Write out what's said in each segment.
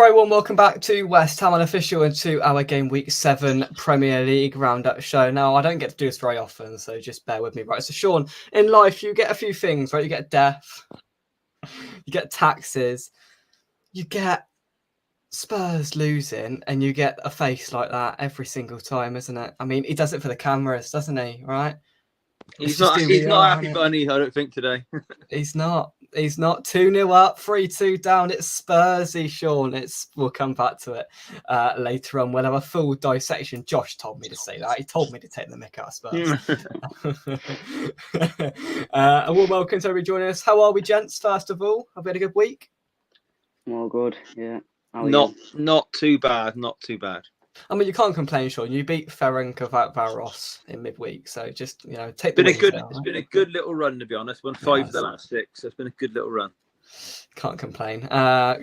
very warm welcome back to West Ham Unofficial and to our Game Week 7 Premier League Roundup show. Now, I don't get to do this very often, so just bear with me, right? So, Sean, in life, you get a few things, right? You get death, you get taxes, you get Spurs losing, and you get a face like that every single time, isn't it? I mean, he does it for the cameras, doesn't he, right? He's not a happy bunny, I don't think, today. He's not 2-0 up, 3-2 down. It's Spursy, Sean. We'll come back to it later on. We'll have a full dissection. Josh told me to say that. He told me to take the mick out of Spurs. A warm welcome to everybody joining us. How are we, gents? First of all, have we had a good week? All good, yeah. Not too bad. I mean, you can't complain, Sean. You beat Ferencvaros in midweek, so just take the wins. It's been a good little run, to be honest. Won 5 of the last 6, so it's been a good little run. Can't complain.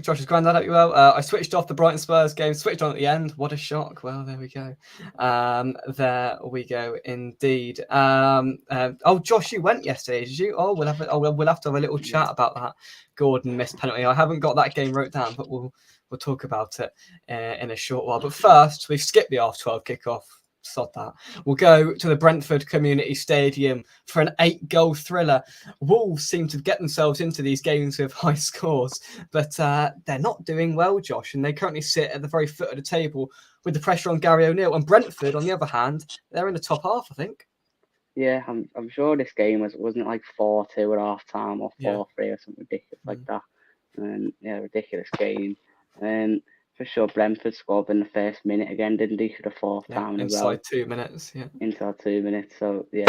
Josh's granddad, hope you well. I switched off the Brighton Spurs game, switched on at the end. What a shock. Well, there we go. There we go, indeed. Josh, you went yesterday, did you? We'll have to have a little chat about that Gordon missed penalty. I haven't got that game wrote down, but we'll talk about it in a short while. But first, we've skipped the half-12 kickoff. Sod that. We'll go to the Brentford Community Stadium for an 8-goal thriller. Wolves seem to get themselves into these games with high scores, but they're not doing well, Josh, and they currently sit at the very foot of the table with the pressure on Gary O'Neill. And Brentford, on the other hand, they're in the top half, I think. Yeah, I'm sure this game wasn't like 4-2 at half time or 4-3 or something ridiculous like that. And ridiculous game. For sure, Brentford scored in the first minute again, didn't they? For the fourth time as well. Inside 2 minutes, yeah. Inside 2 minutes, so yeah,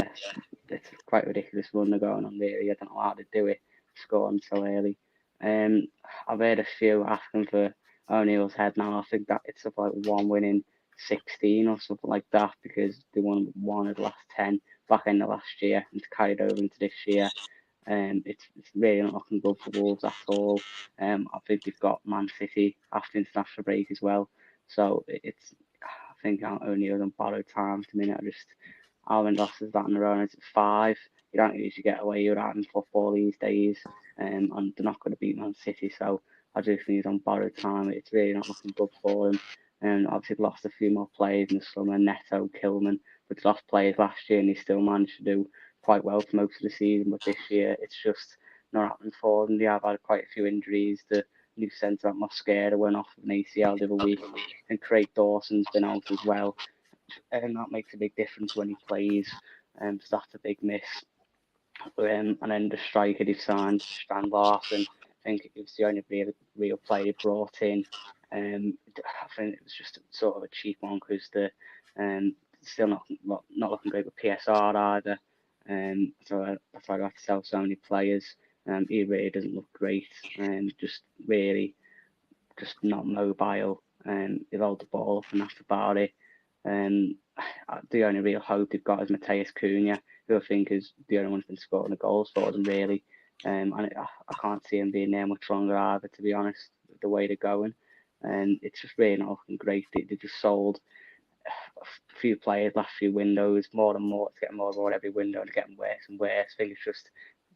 it's quite ridiculous run they're going on there. I don't know how to do it, scoring so early. I've heard a few asking for O'Neill's head now. I think that it's like 1 win in 16 or something like that, because they won 1 of the last 10 back in the last year and carried over into this year. It's really not looking good for Wolves at all. I think they've got Man City after international break as well. So I think O'Neill's on borrowed time at the minute. Alvin losses that in a row, and it's 5. You don't usually get away with that in football these days. And they're not going to beat Man City, so I do think he's on borrowed time. It's really not looking good for him. And obviously lost a few more players in the summer, Neto, Kilman, but they lost players last year and they still managed to do quite well for most of the season. But this year it's just not happening for them. They have had quite a few injuries. The new centre back Mosquera went off with an ACL the other week, and Craig Dawson's been out as well. And that makes a big difference when he plays. So that's a big miss. And then the striker they've signed, Strand Larsen, I think it was the only real player brought in. I think it was just sort of a cheap one, because the still not looking great with PSR either. So that's why I have to sell so many players. He really doesn't look great, just not mobile. He'll hold the ball up and that's about it. The only real hope they've got is Mateus Cunha, who I think is the only one who's been scoring the goals for them, really. And I can't see him being there much longer either, to be honest, the way they're going. And it's just really not looking great. They just sold a few players last few windows, more and more. It's getting more and more every window, and it's getting worse and worse. I think it's just a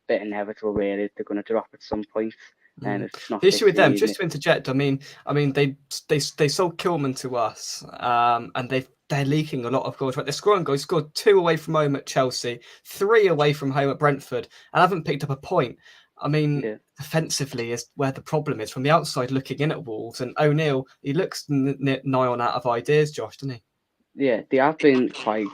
bit inevitable, really. They're going to drop at some point. The issue with them, just to interject, I mean, they sold Kilman to us, and they're leaking a lot of goals. Right, they're scoring goals. Scored 2 away from home at Chelsea, 3 away from home at Brentford, and haven't picked up a point. I mean, defensively is where the problem is. From the outside looking in at Wolves, and O'Neill, he looks nigh on out of ideas, Josh, doesn't he? Yeah, they have been quite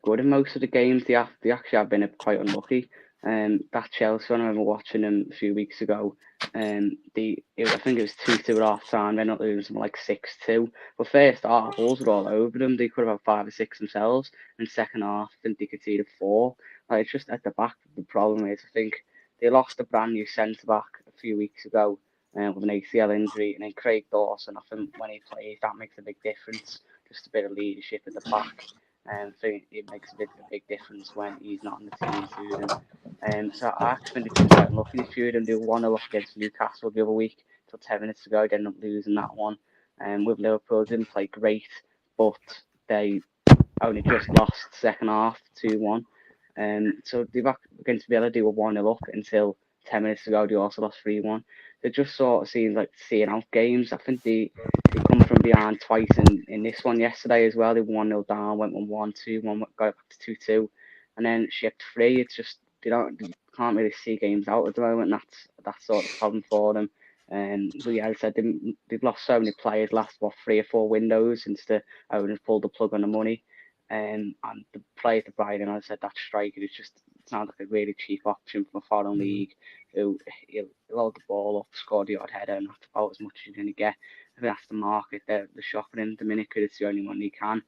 good in most of the games. They actually have been quite unlucky. That Chelsea one, I remember watching them a few weeks ago. I think it was 2-2 at half time. They're not losing something like 6-2. But first half, Wolves were all over them. They could have had 5 or 6 themselves. And second half, I think they conceded 4. Like, it's just at the back. The problem is, I think they lost a brand new centre back a few weeks ago with an ACL injury, and then Craig Dawson. I think when he plays, that makes a big difference. Just a bit of leadership at the back. I think it makes a big difference when he's not on the team to them. So I actually think they've been quite unlucky this year. They won a lot against Newcastle the other week till 10 minutes ago. They ended up losing that one. With Liverpool, didn't play great, but they only just lost second half 2-1. So they've against Villa, they were 1-0 up until 10 minutes ago, they also lost 3-1. It just sort of seems like seeing out games. I think they come from behind twice in this one yesterday as well. They 1-0 down, went 1-1, 2-1, got back to 2-2, and then shipped 3. It's just they can't really see games out at the moment. That's sort of the problem for them. But yeah, as I said, they've lost so many players last 3 or 4 windows since the owners pulled the plug on the money. And the players to buy in, as I said, that striker is just sounds like a really cheap option from a foreign league. Who he'll hold the ball up, score the odd header, and that's about as much as you're going to get. I think that's the market they're shopping in the minute because it's the only one they can.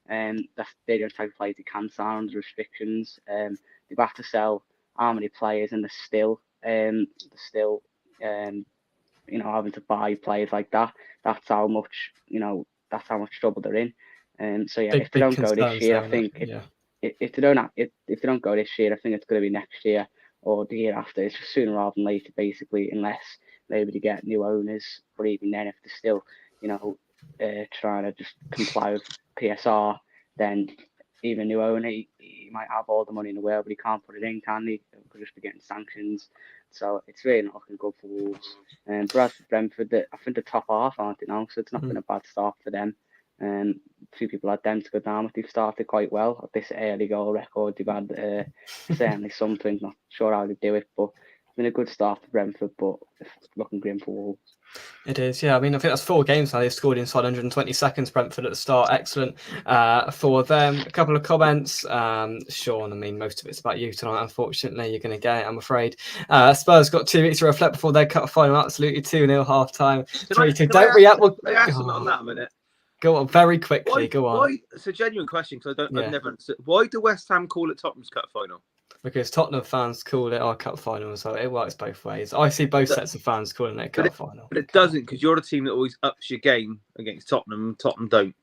That's the only type of players they can sign under restrictions. They've had to sell how many players, and they're still having to buy players like that. That's how much trouble they're in. So yeah, if they don't go this year, I think if they don't go this year, I think it's going to be next year or the year after. It's just sooner rather than later, basically, unless maybe they get new owners. But even then, if they're still trying to just comply with PSR, then even new owner, he might have all the money in the world, but he can't put it in, can he? He could just be getting sanctions. So it's really not looking good for Wolves. But as for Brentford, I think the top half, aren't they now? So it's not been a bad start for them. A few people had them to go down, but they've started quite well. At this early goal record, they've had certainly something. Not sure how they do it, but it's been a good start for Brentford, but it's looking grim for Wolves. It is, yeah. I mean, I think that's 4 games now. They've scored inside 120 seconds, Brentford at the start. Excellent for them. A couple of comments. Sean, I mean, most of it's about you tonight, unfortunately. You're going to get it, I'm afraid. Spurs got 2 weeks to reflect before their cut final. Absolutely 2-0 half-time. 3-2. Don't react. Can I ask on that a minute? Go on, very quickly. Go on. Why? It's a genuine question because I've never understood. Why do West Ham call it Tottenham's cup final? Because Tottenham fans call it our cup final, so it works both ways. I see both sets of fans calling it a cup final. But it doesn't, because you're the team that always ups your game against Tottenham, and Tottenham don't.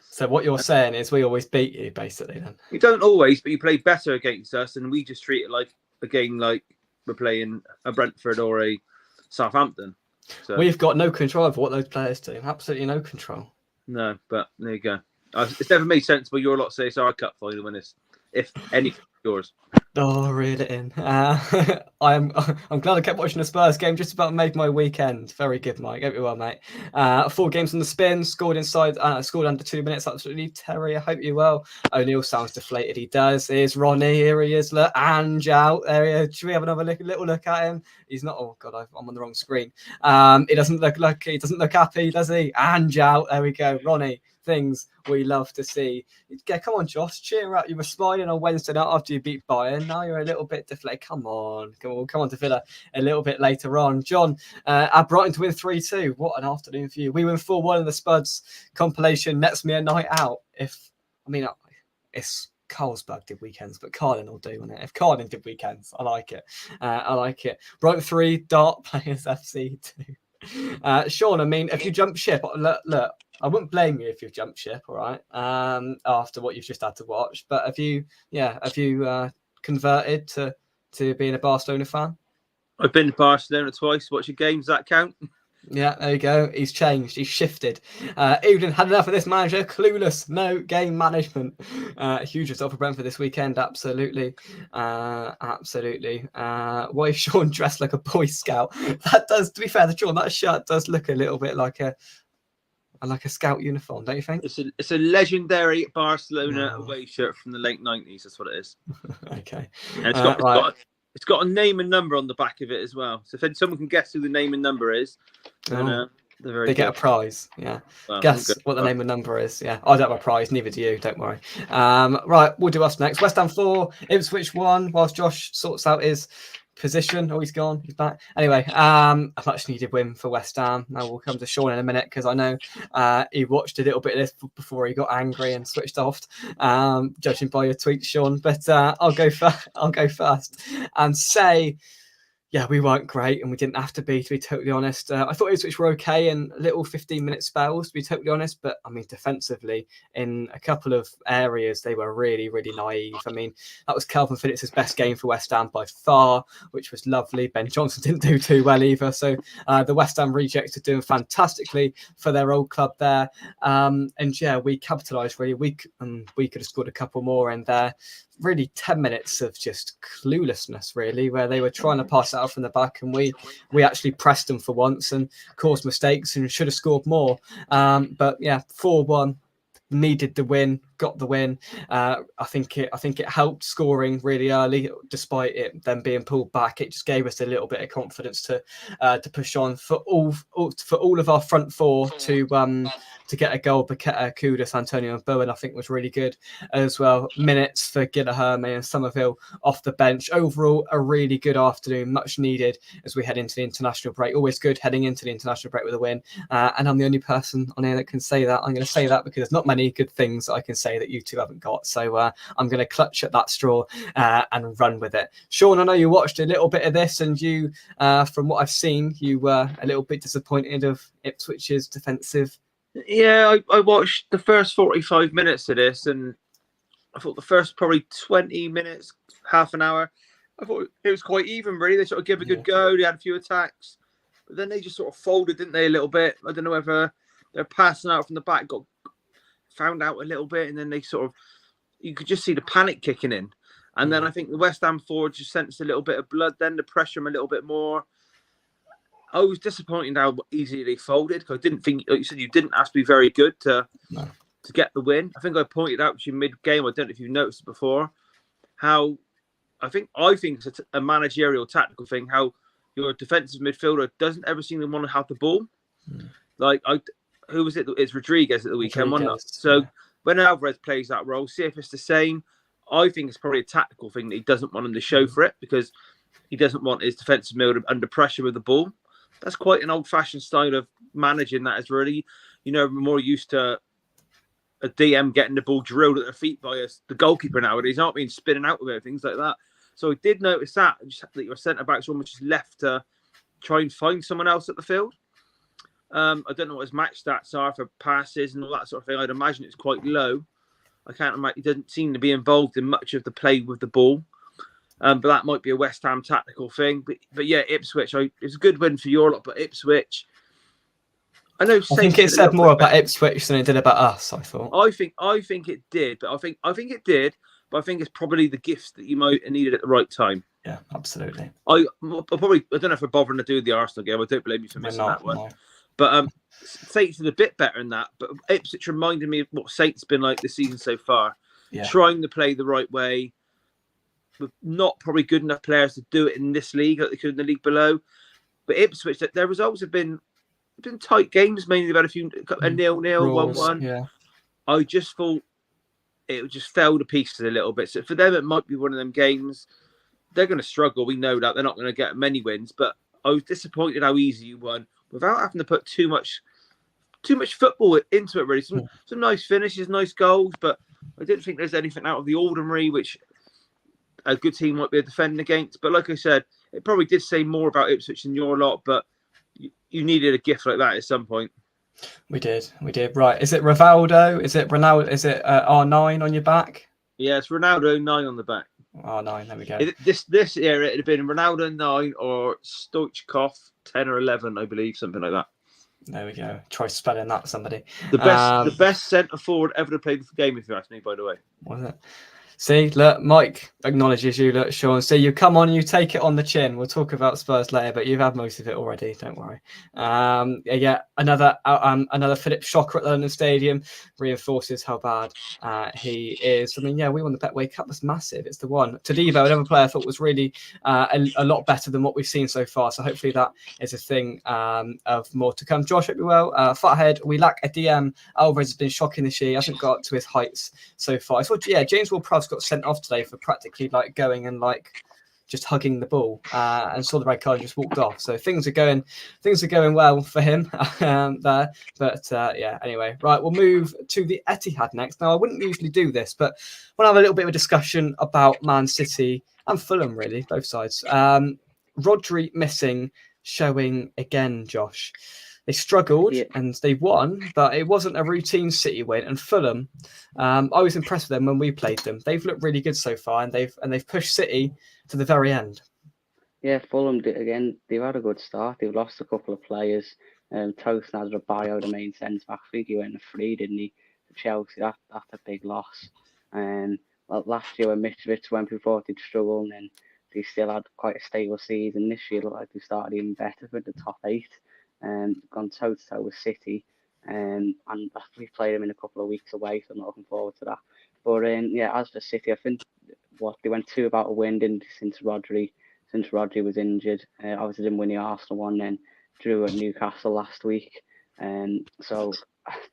So what you're saying is we always beat you, basically, then? You don't always, but you play better against us, and we just treat it like a game like we're playing a Brentford or a Southampton. So we've got no control over what those players do. Absolutely no control. No, but there you go. It's never made sense, but you're a lot to say it's our cup final when it's, if anything, yours. Oh, reel it in. I'm glad I kept watching the Spurs game. Just about made my weekend. Very good, Mike. Hope you're well, mate. 4 games on the spin. Scored under 2 minutes. Absolutely, Terry. I hope you're well. O'Neill sounds deflated. He does. Here's Ronnie. Here he is. Look, Ange out. There he is. Should we have another little look at him? He's not. Oh God, I'm on the wrong screen. He doesn't look happy, does he? Ange out. There we go. Ronnie. Things we love to see. Yeah, come on, Josh, cheer up. You were smiling on Wednesday night after you beat Bayern. Now you're a little bit deflated. Come on to Villa a little bit later on. John, our Brighton to win 3-2. What an afternoon for you. We win 4-1 in the Spuds compilation. Nets me a night out. It's Carlsberg did weekends, but Carlin will do, won't it? If Carlin did weekends, I like it. Brighton 3, Dart Players FC 2. Sean, I mean, if you jump ship, look, I wouldn't blame you if you've jumped ship, all right, after what you've just had to watch. But have you converted to being a Barcelona fan? I've been to Barcelona twice. What's your games? That count? Yeah, there you go. He's changed. He's shifted. Evelyn had enough of this manager. Clueless. No game management. Huge result for Brentford this weekend. Absolutely. Absolutely. Why is Sean dressed like a Boy Scout? That does, to be fair to Sean, that shirt does look a little bit like a scout uniform, don't you think? It's a legendary Barcelona away shirt from the late 90s. That's what it is. Okay. And it's got a name and number on the back of it as well. So if someone can guess who the name and number is, then they get a prize. Yeah. Well, guess what the name and number is. Yeah. I don't have a prize. Neither do you. Don't worry. Right. We'll do us next. West Ham 4, Ipswich 1. Whilst Josh sorts out his position. Oh, he's gone. He's back. Anyway, a much needed win for West Ham. Now we'll come to Sean in a minute because I know he watched a little bit of this before he got angry and switched off, judging by your tweets, Sean. But I'll go first and say, yeah, we weren't great and we didn't have to be totally honest. I thought Ipswich were okay in little 15-minute spells, to be totally honest. But, I mean, defensively, in a couple of areas, they were really, really naive. I mean, that was Calvin Phillips' best game for West Ham by far, which was lovely. Ben Johnson didn't do too well either. So the West Ham rejects are doing fantastically for their old club there. And, yeah, we capitalised really. We could have scored a couple more in there. really 10 minutes of just cluelessness, really, where they were trying to pass it out from the back, and we actually pressed them for once and caused mistakes and should have scored more. But yeah, 4-1. Needed the win, got the win. I think it helped scoring really early, despite it then being pulled back. It just gave us a little bit of confidence to push on for all of our front four to get a goal. Paqueta, Kudus, Antonio and Bowen, I think, was really good as well. Minutes for Gillerherme and Somerville off the bench. Overall, a really good afternoon, much needed as we head into the international break. Always good heading into the international break with a win. And I'm the only person on here that can say that. I'm going to say that because there's not many good things I can say that you two haven't got. So I'm going to clutch at that straw and run with it. Sean, I know you watched a little bit of this, and you, from what I've seen, you were a little bit disappointed of Ipswich's defensive. Yeah, I watched the first 45 minutes of this, and I thought the first probably 20 minutes, half an hour, I thought it was quite even, really. They sort of gave a good go. They had a few attacks, but then they just sort of folded, didn't they, a little bit? I don't know whether they're passing out from the back, got found out a little bit, and then they sort of, you could just see the panic kicking in. And then I think the West Ham forward just sensed a little bit of blood, then to pressure them a little bit more. I was disappointed how easily they folded, because I didn't think, like you said, you didn't have to be very good to get the win. I think I pointed out to you mid-game, I don't know if you've noticed it before, how I think it's a managerial tactical thing, how your defensive midfielder doesn't ever seem to want to have the ball. Like, who was it? It's Rodriguez at the weekend, wasn't it? So when Alvarez plays that role, see if it's the same. I think it's probably a tactical thing that he doesn't want him to show for it, because he doesn't want his defensive midfielder under pressure with the ball. That's quite an old-fashioned style of managing. That is really, we're more used to a DM getting the ball drilled at their feet by the goalkeeper nowadays, aren't we? And spinning out with it, things like that. So I did notice that your centre-back's almost just left to try and find someone else at the field. I don't know what his match stats are for passes and all that sort of thing. I'd imagine it's quite low. I can't imagine. He doesn't seem to be involved in much of the play with the ball. But that might be a West Ham tactical thing. But yeah, Ipswich, it's a good win for your lot, but Ipswich, I think it said more about Ipswich than it did about us, I thought. I think it did, but I think it did, but I think it's probably the gifts that you might have needed at the right time. Yeah, absolutely. I don't know if we're bothering to do the Arsenal game. I don't blame you for missing that one. No. But Saints did a bit better than that. But Ipswich reminded me of what Saints been like this season so far. Yeah. Trying to play the right way, with not probably good enough players to do it in this league like they could in the league below. But Ipswich, their results have been tight games, mainly about a 0-0, 1-1. Yeah. I just thought it just fell to pieces a little bit. So for them, it might be one of them games. They're going to struggle. We know that they're not going to get many wins. But I was disappointed how easy you won without having to put too much football into it. Really, some nice finishes, nice goals, but I didn't think there's anything out of the ordinary which a good team might be a defending against. But like I said, it probably did say more about Ipswich than your lot. But you needed a gift like that at some point. We did. Right. Is it Rivaldo? Is it Ronaldo? Is it R9 on your back? Yeah, it's Ronaldo 9 on the back. R9, there we go. This era, it'd have been Ronaldo 9 or Stoichkov 10 or 11, I believe, something like that. There we go. Try spelling that, somebody. The best centre forward ever to play the game, if you ask me, by the way. Was it? See, look, Mike acknowledges you. Look, Sean. So you come on, you take it on the chin. We'll talk about Spurs later, but you've had most of it already. Don't worry. Another Philip shocker at London Stadium reinforces how bad he is. I mean, yeah, we won the Betway Cup. That's massive. It's the one. Todibo, another player I thought was really a lot better than what we've seen so far. So hopefully that is a thing of more to come. Josh, hope you well. Fathead, we lack a DM. Alvarez has been shocking this year. He hasn't got to his heights so far. I thought, James Ward-Prowse got sent off today for practically going and just hugging the ball and saw the red card and just walked off. So things are going well for him there. But anyway, right, we'll move to the Etihad next. Now, I wouldn't usually do this, but I want to have a little bit of a discussion about Man City and Fulham, really, both sides. Rodri missing, showing again, Josh. They struggled and they won, but it wasn't a routine City win. And Fulham, I was impressed with them when we played them. They've looked really good so far, and they've pushed City to the very end. Yeah, Fulham again. They've had a good start. They've lost a couple of players. Tosin Adebayo, the main centre back. I think he went free, didn't he? To Chelsea, that's a big loss. last year when Mitrovic went, we thought they'd struggle, and then they still had quite a stable season. This year, looked like they started even better with the top 8, and gone toe to toe with City. And we played them in a couple of weeks away, so I'm not looking forward to that. But yeah, as for City, I think they went 2 about a win, didn't they, since Rodri was injured. Obviously didn't win the Arsenal one, then drew at Newcastle last week. So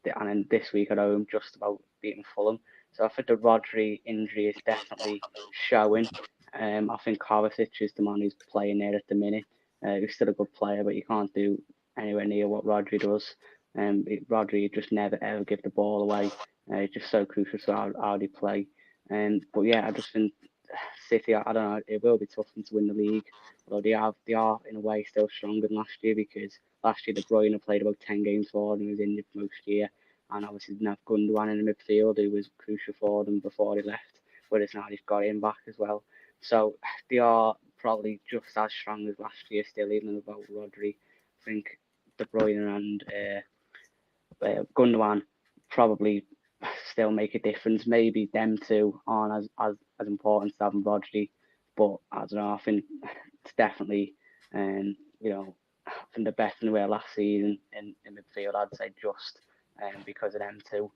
and then this week at home, just about beating Fulham. So I think the Rodri injury is definitely showing. I think Kovacic is the man who's playing there at the minute. He's still a good player, but you can't do anywhere near what Rodri does. Rodri just never ever give the ball away. It's just so crucial to how they play. But yeah, I just think City, I don't know, it will be tough for them to win the league. Although they are in a way still stronger than last year, because last year De Bruyne played about 10 games for them, he was injured most year, and obviously didn't have Gundogan in the midfield, who was crucial for them before he left. Whereas now they've got him back as well. So they are probably just as strong as last year still, even without Rodri. I think De Bruyne and Gundogan probably still make a difference. Maybe them two aren't as important as having Rodri, but I don't know. I think it's definitely, I think they're better than they were last season in midfield. I'd say just because of them two.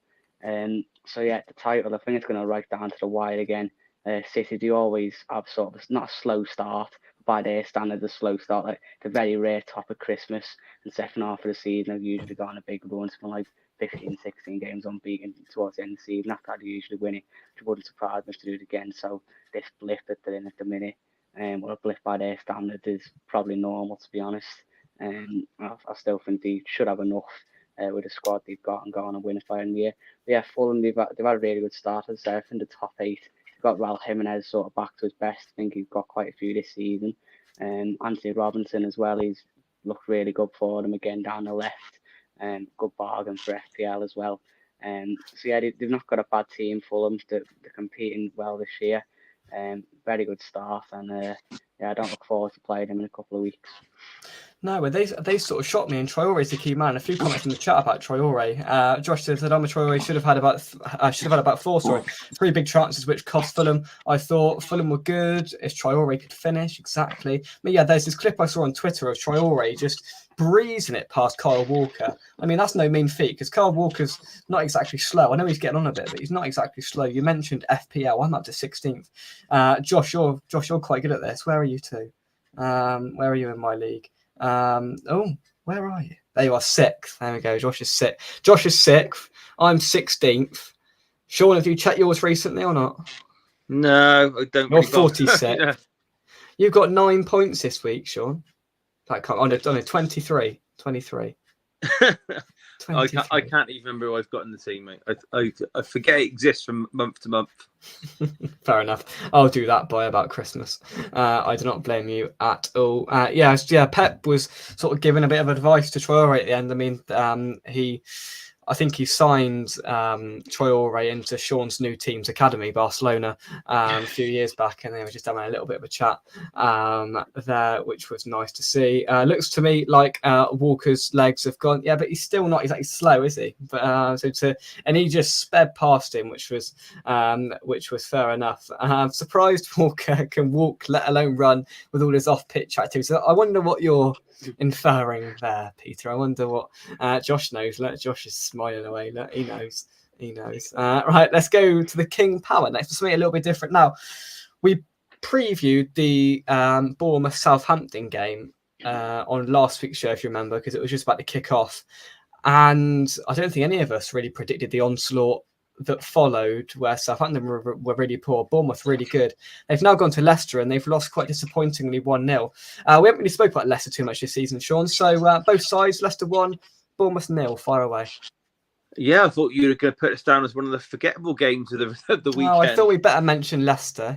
So yeah, the title, I think it's going to right down to the wire again. City do always have sort of not a slow start. By their standards, a slow start, like the very rare top of Christmas and second half of the season, they've usually got on a big run, from like 15, 16 games unbeaten towards the end of the season. After that, they usually win it, which wouldn't surprise me to do it again. So this blip that they're in at the minute, or a blip by their standards, is probably normal, to be honest. I still think they should have enough with the squad they've got and go on and win a final year. But yeah, Fulham, they've had a really good start. As I say, I think the top 8. Got Raul Jimenez sort of back to his best. I think he's got quite a few this season. Anthony Robinson as well. He's looked really good for them again down the left. Good bargain for FPL as well. So yeah, they've not got a bad team. Fulham, they're competing well this year. Very good start, and yeah, I don't look forward to playing them in a couple of weeks. No, but they sort of shocked me, and Traore's the key man. A few comments in the chat about Traore. Josh says that Traore should have had about 3 big chances which cost Fulham. I thought Fulham were good if Traore could finish, exactly. But yeah, there's this clip I saw on Twitter of Traore just breezing it past Kyle Walker. I mean, that's no mean feat, because Kyle Walker's not exactly slow. I know he's getting on a bit, but he's not exactly slow. You mentioned FPL. I'm up to 16th. Josh, you're quite good at this. Where are you two? Where are you in my league? Where are you? There you are, 6th. There we go. Josh is 6th. I'm 16th. Sean, have you checked yours recently or not? No, I don't. You're 46th. Yeah. You've got 9 points this week, Sean. I don't know, 23. 23. I can't even remember who I've got in the team, mate. I forget it exists from month to month. Fair enough. I'll do that by about Christmas. I do not blame you at all. Yeah. Pep was sort of giving a bit of advice to Traore at the end. I mean, I think he signed Traore into Sean's new team's academy, Barcelona, a few years back, and they were just having a little bit of a chat there, which was nice to see. Looks to me like Walker's legs have gone, yeah, but he's still not exactly slow, is he? But and he just sped past him, which was fair enough. I'm surprised Walker can walk, let alone run, with all his off-pitch activity. So I wonder what you're inferring there, Peter. I wonder what Josh knows. Josh is smiling away. He knows. Right, let's go to the King Power next. For something a little bit different. Now, we previewed the Bournemouth Southampton game on last week's show, if you remember, because it was just about to kick off, and I don't think any of us really predicted the onslaught that followed, where Southampton were really poor, Bournemouth really good. They've now gone to Leicester and they've lost quite disappointingly 1-0. We haven't really spoke about Leicester too much this season, Sean. So both sides, Leicester 1, Bournemouth 0. Fire away. Yeah, I thought you were going to put us down as one of the forgettable games of the weekend. Oh, I thought we better mention Leicester.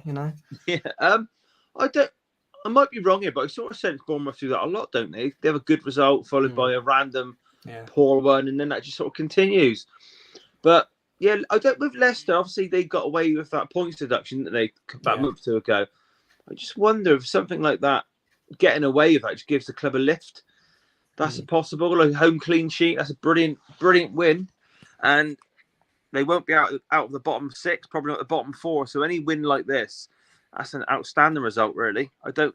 Yeah. I might be wrong here, but I sort of sense Bournemouth do that a lot, don't they? They have a good result followed by a random poor one, and then that just sort of continues. But yeah, with Leicester, obviously they got away with that points deduction that they about a month or two ago. I just wonder if something like that, getting away with that, just gives the club a lift. That's possible. Like home clean sheet, that's a brilliant win. And they won't be out of the bottom 6, probably not the bottom 4. So any win like this, that's an outstanding result, really. To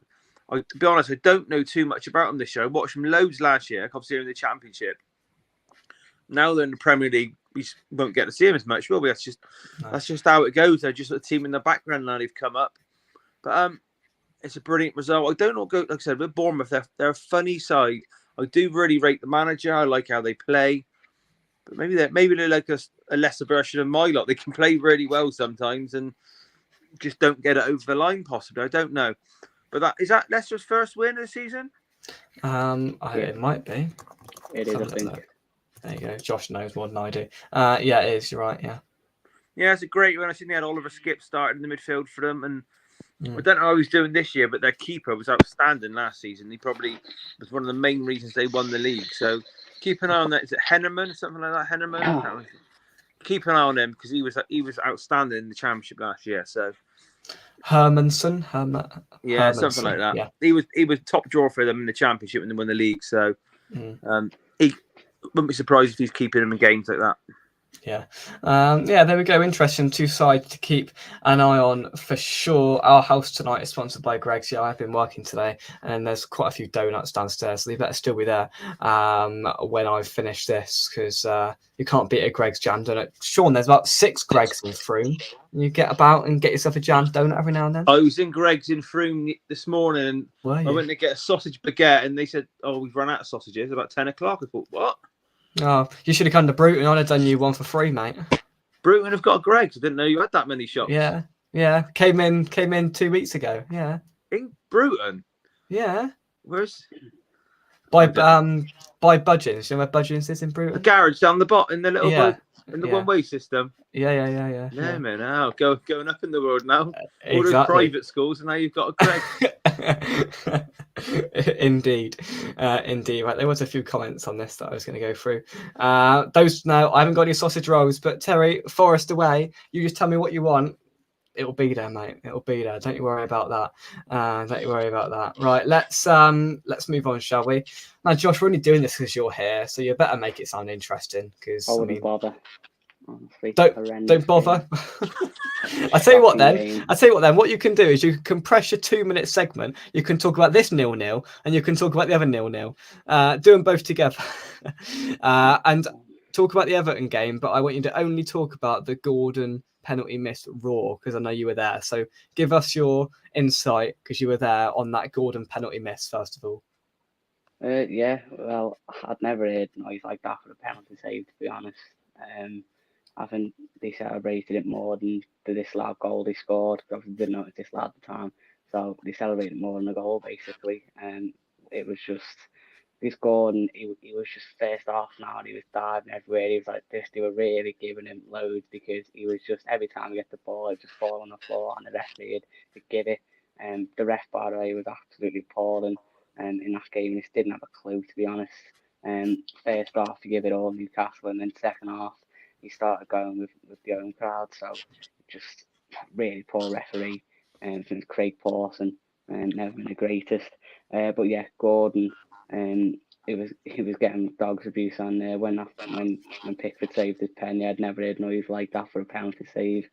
be honest, I don't know too much about them this year. I watched them loads last year, obviously in the Championship. Now they're in the Premier League, we won't get to see them as much, will we? That's just how it goes. They're just a team in the background now. They've come up, but it's a brilliant result. I don't know, like I said, with Bournemouth, they're a funny side. I do really rate the manager. I like how they play, but maybe they're like a lesser version of my lot. They can play really well sometimes and just don't get it over the line. Possibly, I don't know. But is that Leicester's first win of the season? It might be. It is, I think. There you go. Josh knows more than I do. Yeah, it is. You're right. Yeah. Yeah, it's a great one. I seen they had Oliver Skip started in the midfield for them, and I don't know how he's doing this year, but their keeper was outstanding last season. He probably was one of the main reasons they won the league. So keep an eye on that. Is it Henneman or something like that? Henneman. Keep an eye on him because he was outstanding in the Championship last year. So Hermanson. Something like that. Yeah. He was top drawer for them in the Championship when they won the league. So he wouldn't be surprised if he's keeping him in games like that. Yeah. There we go. Interesting. 2 sides to keep an eye on for sure. Our house tonight is sponsored by Greg's. Yeah, I've been working today, and there's quite a few donuts downstairs, so they better still be there when I finish this, because you can't beat a Greg's jam donut. Sean, there's about 6 Greg's in Frome. You get about and get yourself a jam donut every now and then. I was in Greg's in Frome this morning, and I went to get a sausage baguette, and they said, "Oh, we've run out of sausages about 10 o'clock." I thought, "What?" Oh, you should have come to Bruton. I'd have done you one for free, mate. Bruton have got a Greg's. I didn't know you had that many shops. Yeah. Came in 2 weeks ago. Yeah. In Bruton? Yeah. Where's? By Budgeons. You know where Budgeons is in Bruton? The garage down the bottom in the little one-way system. Yeah. Yeah, man. Oh, going up in the world now. All Exactly. those private schools, and now you've got a Greg. Indeed. Right, there was a few comments on this that I was going to go through. Those now, I haven't got any sausage rolls, but Terry, Forest away. You just tell me what you want. It'll be there, mate. It'll be there. Don't you worry about that. Right, let's move on, shall we? Now, Josh, we're only doing this because you're here, so you better make it sound interesting. Because I wouldn't bother. Honestly, don't bother. I tell you what then. What you can do is you can compress your 2-minute segment. You can talk about this 0-0, and you can talk about the other 0-0. Do them both together, and talk about the Everton game. But I want you to only talk about the Gordon penalty miss raw, because I know you were there. So give us your insight, because you were there on that Gordon penalty miss first of all. Yeah, well, I'd never heard noise like that for a penalty save, to be honest. I think they celebrated it more than the disallowed goal they scored. Obviously, didn't notice disallowed at the time, so they celebrated more than the goal, basically. And it was just this Gordon. He was just first off now, and he was diving everywhere. He was like this. They were really giving him loads, because he was just, every time he get the ball, it just fall on the floor, and the referee would give it. And the ref, by the way, was absolutely appalling. In that game, he just didn't have a clue, to be honest. First half, he gave it all Newcastle, and then second half, he started going with the home crowd. So just really poor referee. Since Craig Pawson, never been the greatest. But yeah, Gordon, he was getting dogs abuse on there when Pickford saved his penalty. I'd never heard noise like that for a penalty save.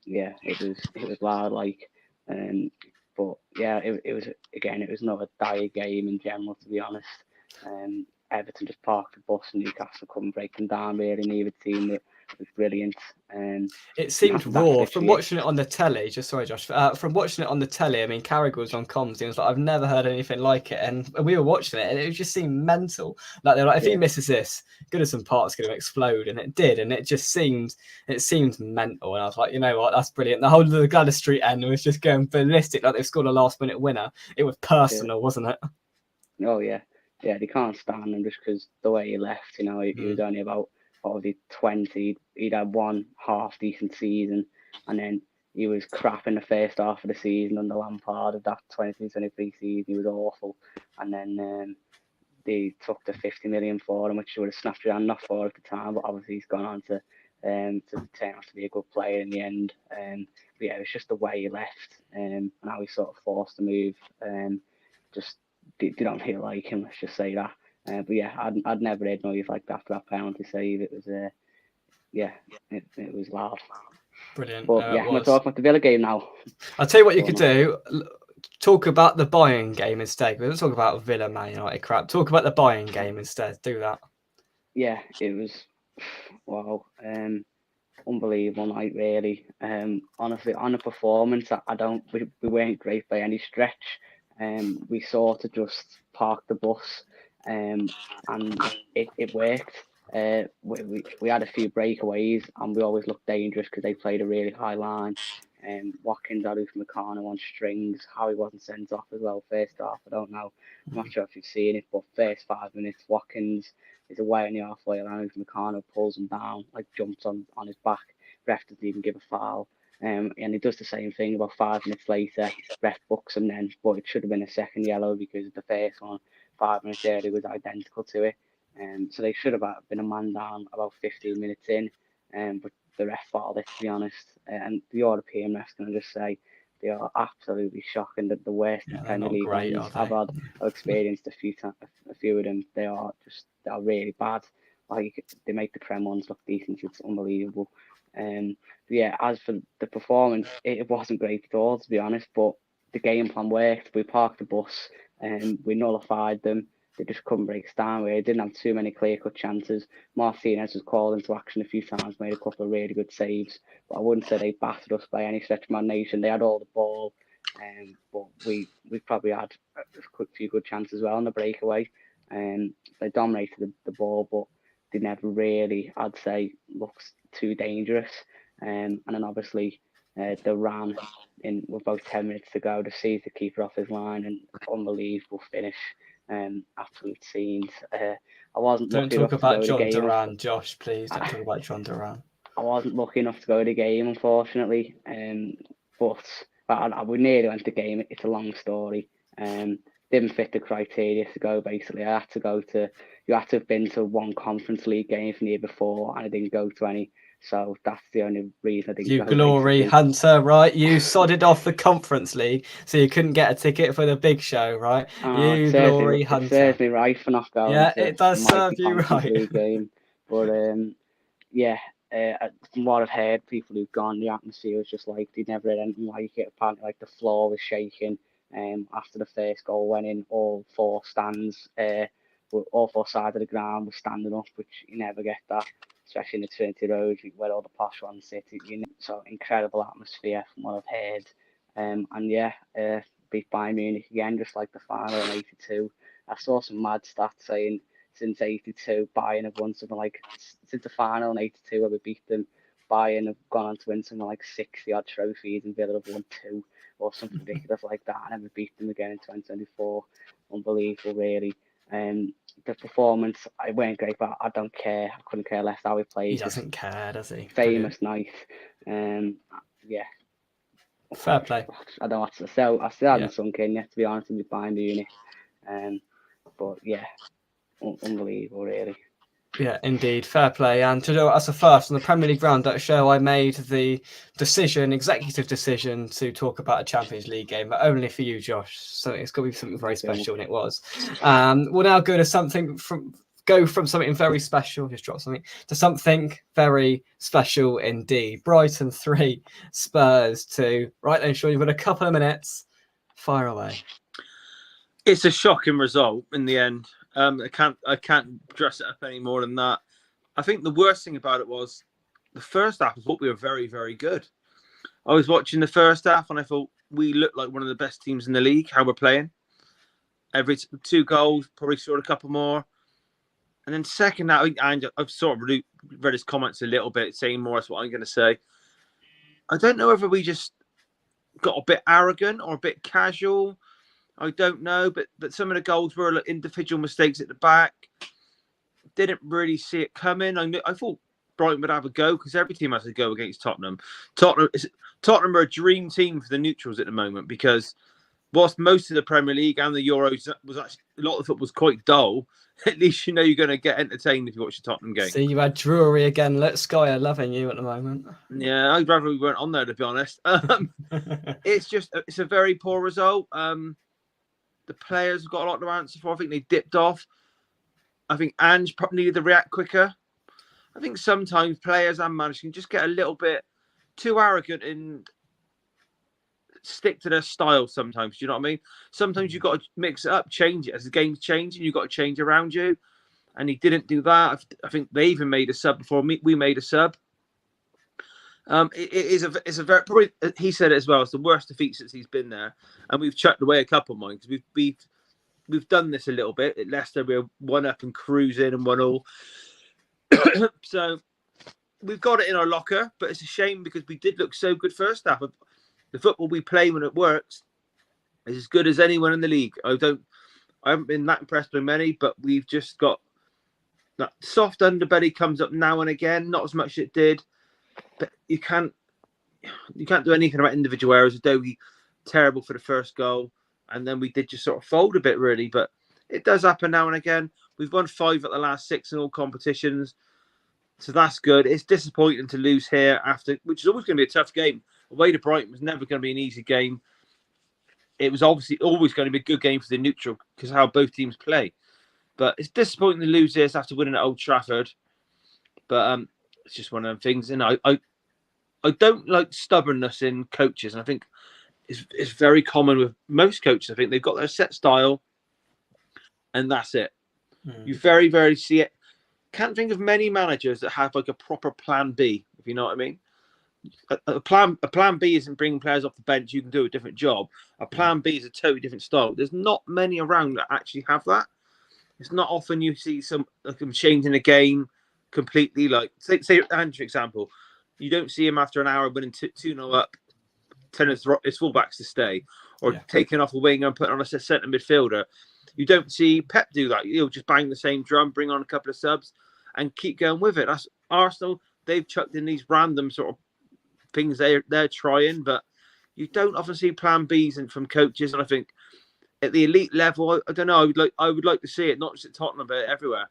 Yeah, it was loud, like. But yeah, it was not a dire game in general, to be honest. Everton just parked the bus, and Newcastle couldn't break them down really. Neither team was brilliant. It seemed raw from watching it on the telly. Sorry, Josh. From watching it on the telly, I mean, Carragher was on comms. He was like, "I've never heard anything like it," and we were watching it, and it just seemed mental. Like they're like, if he misses this, Goodison Park's going to explode, and it did, and it seemed mental. And I was like, you know what, that's brilliant. The whole of the Gladys Street end was just going ballistic, like they've scored a last-minute winner. It was personal, wasn't it? Oh yeah. Yeah, they can't stand him just because the way he left. You know, he was only about probably 20. He'd had one half decent season, and then he was crap in the first half of the season under Lampard of that 22-23 season. He was awful, and then they took the 50 million for him, which would have snapped your hand off for at the time. But obviously, he's gone on to turn out to be a good player in the end. But yeah, it was just the way he left, and how he sort of forced to move. Just they don't feel like him, let's just say that. But yeah, I'd never heard noise like that for that penalty save. It was yeah, it was loud. Brilliant. But yeah, It I'm going was. to talk about the Villa game now. I'll tell you what you Or could not. do. Talk about the Bayern game instead. We don't talk about Villa Man United crap. Talk about the Bayern game instead. Do that. Yeah, it was wow, unbelievable night really. Honestly, on the performance, we weren't great by any stretch. We sort of just parked the bus, and it worked. We had a few breakaways, and we always looked dangerous because they played a really high line. Watkins had Upamecano on strings. How he wasn't sent off as well first half, I don't know. I'm not sure if you've seen it, but first 5 minutes, Watkins is away on the halfway line. Upamecano pulls him down, like jumps on his back. Ref doesn't even give a foul. And he does the same thing about 5 minutes later. Ref books him then, but it should have been a second yellow because the first one, 5 minutes earlier, was identical to it. So they should have been a man down about 15 minutes in. But the ref bottled it, to be honest. And the European refs, can I just say, they are absolutely shocking. That the worst Yeah, they're Premier not League great, ones are I've they? experienced a few of them. They are really bad. Like they make the Prem ones look decent. It's unbelievable. Yeah, as for the performance, it wasn't great at all, to be honest. But the game plan worked. We parked the bus and we nullified them. They just couldn't break us down. We didn't have too many clear-cut chances. Martinez was called into action a few times, made a couple of really good saves. But I wouldn't say they battered us by any stretch of imagination. They had all the ball, but we probably had a few good chances as well on the breakaway. They dominated the ball, but they never really, I'd say, looks too dangerous. And then obviously the ran in with about 10 minutes to go to seize the keeper off his line, and unbelievable finish. Absolute scenes. I wasn't Don't lucky talk enough to about go to the John game. Duran, Josh, please. Don't I, talk about John Duran. I wasn't lucky enough to go to the game, unfortunately. But we nearly went to the game. It's a long story. Didn't fit the criteria to go. Basically, I had to go to. You had to have been to one Conference League game from the year before, and I didn't go to any. So that's the only reason I didn't You go. glory Basically. hunter, right? You sodded off the Conference League, so you couldn't get a ticket for the big show, right? You glory It hunter. serves me right for not going Yeah, to it does a serve mighty you Conference right. League game. But yeah, from what I've heard, people who've gone, the atmosphere was just like they'd never had anything like it. Apparently, like the floor was shaking. After the first goal went in, all four stands, all four sides of the ground were standing up, which you never get that, especially in the Trinity Road where all the posh ones sit. So incredible atmosphere from what I've heard. And yeah, beat Bayern Munich again, just like the final in '82. I saw some mad stats saying since '82, Bayern have won something like, since the final in '82 where we beat them, Bayern have gone on to win something like 60 odd trophies and Villa have won 2 or something ridiculous like that, and then we beat them again in 2024. Unbelievable, really. The performance, I weren't great, but I don't care. I couldn't care less how we played. He doesn't care, does he? Famous night. Yeah. Fair play. I don't know what to say. I still Yeah. haven't sunk in yet, to be honest with Bayern Munich. But yeah, unbelievable, really. Yeah, indeed. Fair play. And to do it as a first on the Premier League Roundup show, I made the executive decision, to talk about a Champions League game, but only for you, Josh. So it's got to be something very special, and it was. We'll now go to something from something very special, just drop something, to something very special indeed. Brighton 3, Spurs 2. Right then, Sean, you've got a couple of minutes. Fire away. It's a shocking result in the end. I can't dress it up any more than that. I think the worst thing about it was the first half. I thought we were very, very good. I was watching the first half and I thought we looked like one of the best teams in the league, how we're playing. Every 2 goals, probably scored a couple more. And then second half, and I've sort of read his comments a little bit, saying more as what I'm going to say. I don't know whether we just got a bit arrogant or a bit casual. I don't know, but some of the goals were individual mistakes at the back. Didn't really see it coming. I thought Brighton would have a go because every team has a go against Tottenham. Tottenham are a dream team for the neutrals at the moment because whilst most of the Premier League and the Euros was actually, a lot of football was quite dull, at least you know you're going to get entertained if you watch the Tottenham game. See, you had Drury again. Let Sky are loving you at the moment. Yeah, I'd rather we weren't on there, to be honest. It's a very poor result. The players have got a lot to answer for. I think they dipped off. I think Ange probably needed to react quicker. I think sometimes players and managers can just get a little bit too arrogant and stick to their style sometimes. Do you know what I mean? Sometimes you've got to mix it up, change it. As the game's changing, you've got to change around you. And he didn't do that. I think they even made a sub before we made a sub. It's a very, probably, he said it as well, it's the worst defeat since he's been there. And we've chucked away a couple of mine because we've done this a little bit. At Leicester, we're 1-up and cruising and 1-1. So we've got it in our locker, but it's a shame because we did look so good first half. The football we play when it works is as good as anyone in the league. I haven't been that impressed by many, but we've just got that soft underbelly comes up now and again, not as much as it did. But you can't do anything about individual errors. Adobe terrible for the first goal, and then we did just sort of fold a bit really. But it does happen now and again. We've won 5 at the last 6 in all competitions, so that's good. It's disappointing to lose here after, which is always going to be a tough game. Away to Brighton was never going to be an easy game. It was obviously always going to be a good game for the neutral because of how both teams play. But it's disappointing to lose this after winning at Old Trafford. But it's just one of them things. And I don't like stubbornness in coaches. And I think it's very common with most coaches. I think they've got their set style and that's it. You very, very see it. Can't think of many managers that have like a proper plan B, if you know what I mean. A plan B isn't bringing players off the bench. You can do a different job. A plan B is a totally different style. There's not many around that actually have that. It's not often you see some like them changing a game completely. Like say Andrew, for example, you don't see him after an hour winning 2-0 up, telling his fullbacks to stay, or taking off a winger and putting on a centre midfielder. You don't see Pep do that. He'll just bang the same drum, bring on a couple of subs, and keep going with it. That's Arsenal. They've chucked in these random sort of things they're trying, but you don't often see plan Bs from coaches. And I think at the elite level, I don't know. I would like to see it, not just at Tottenham, but everywhere.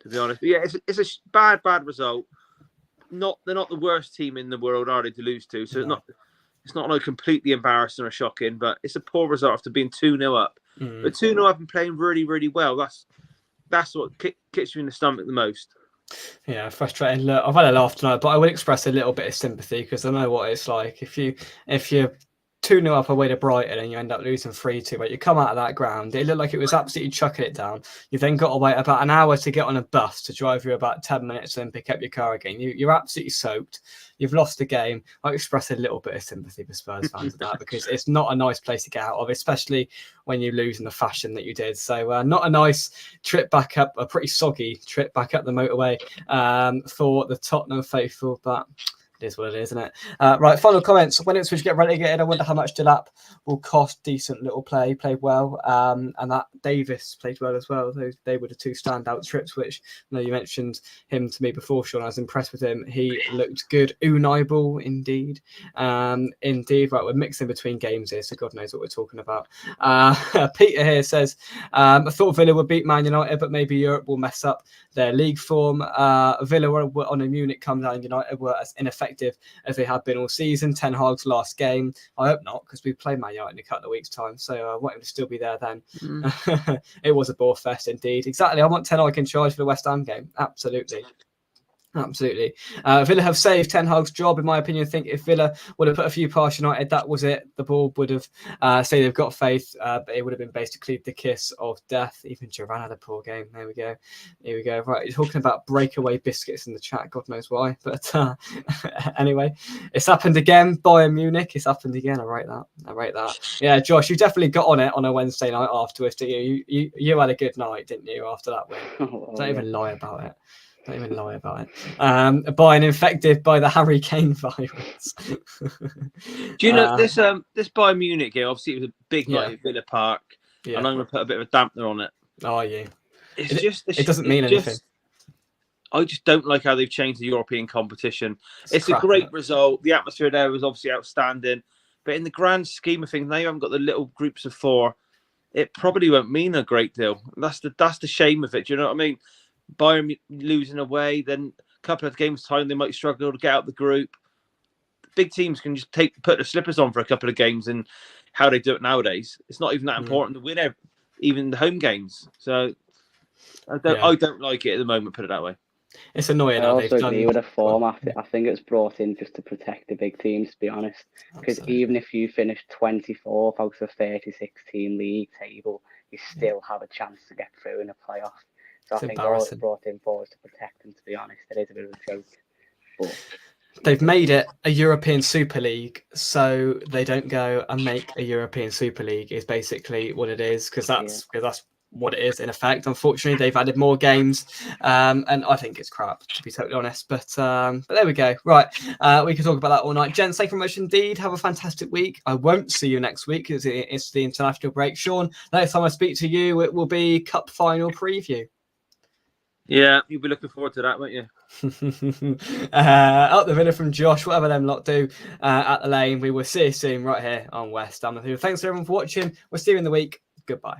To be honest, but yeah, it's a bad result. They're not the worst team in the world, are they, to lose to? So it's not like completely embarrassing or shocking, but it's a poor result after being 2-0 up. But 2-0 up and playing really, really well. That's what kicks you in the stomach the most. Yeah, frustrating. Look, I've had a laugh tonight, but I would express a little bit of sympathy because I know what it's like. If you're 2-0 up away to Brighton and you end up losing 3-2, but you come out of that ground, it looked like it was absolutely chucking it down. You've then got to wait about an hour to get on a bus to drive you about 10 minutes and then pick up your car again. You're absolutely soaked. You've lost the game. I express a little bit of sympathy for Spurs fans of that because it's not a nice place to get out of, especially when you lose in the fashion that you did. So not a nice trip back up, a pretty soggy trip back up the motorway for the Tottenham faithful, but it is what it is, isn't it? Right, final comments. When Ipswich get relegated, I wonder how much Delap will cost. Decent little play, played well. And that Davis played well as well. They were the 2 standout trips, which I know you mentioned him to me before, Sean. I was impressed with him. He looked good. Unai ball, indeed. Indeed. Right, we're mixing between games here, so God knows what we're talking about. Peter here says, I thought Villa would beat Man United, but maybe Europe will mess up their league form. Villa were on a Munich come down. United were as ineffective as they have been all season. Ten Hag's last game. I hope not, because we play Man United in a couple of weeks' time, so I want him to still be there then. It was a bore fest indeed. Exactly. I want Ten Hag in charge for the West Ham game. Absolutely. Villa have saved Ten Hag's job, in my opinion. I think if Villa would have put a few past United, that was it. The board would have say they've got faith, but it would have been basically the kiss of death. Even Duran had a poor game. There we go. Here we go. Right, you're talking about breakaway biscuits in the chat. God knows why. But anyway, it's happened again. Bayern Munich. It's happened again. I rate that. Yeah, Josh, you definitely got on it on a Wednesday night afterwards, didn't you? You had a good night, didn't you, after that win? Don't even lie about it. Bayern infected by the Harry Kane virus. Do you know this Bayern Munich game? Obviously, it was a big night at Villa Park, and I'm going to put a bit of a dampener on it. Oh, yeah. It doesn't mean anything. I just don't like how they've changed the European competition. It's a great result. The atmosphere there was obviously outstanding, but in the grand scheme of things, now you haven't got the little groups of 4. It probably won't mean a great deal. That's the shame of it. Do you know what I mean? Bayern losing away, then a couple of games time they might struggle to get out the group. Big teams can just put their slippers on for a couple of games, and how they do it nowadays, it's not even that important to win even the home games. So I don't like it at the moment. Put it that way. It's annoying I how they've also agree done. with the format. I think it was brought in just to protect the big teams, to be honest. Because Absolutely. even if you finish 24th out of 36-team league table, you still have a chance to get through in a playoff. So It's I think all it's embarrassing. brought in for is to protect them, to be honest. It is a bit of a joke. But They've made it a European Super League, so they don't go and make a European Super League. Is basically what it is, because that's what it is in effect. Unfortunately, they've added more games, and I think it's crap, to be totally honest. But there we go. Right, we can talk about that all night. Gents, thank you very much indeed. Have a fantastic week. I won't see you next week because it's the international break. Sean, next time I speak to you, it will be Cup final preview. Yeah, you'll be looking forward to that, won't you? Up the winner from Josh, whatever them lot do at the lane. We will see you soon right here on West Ham. Thanks everyone for watching. We'll see you in the week. Goodbye.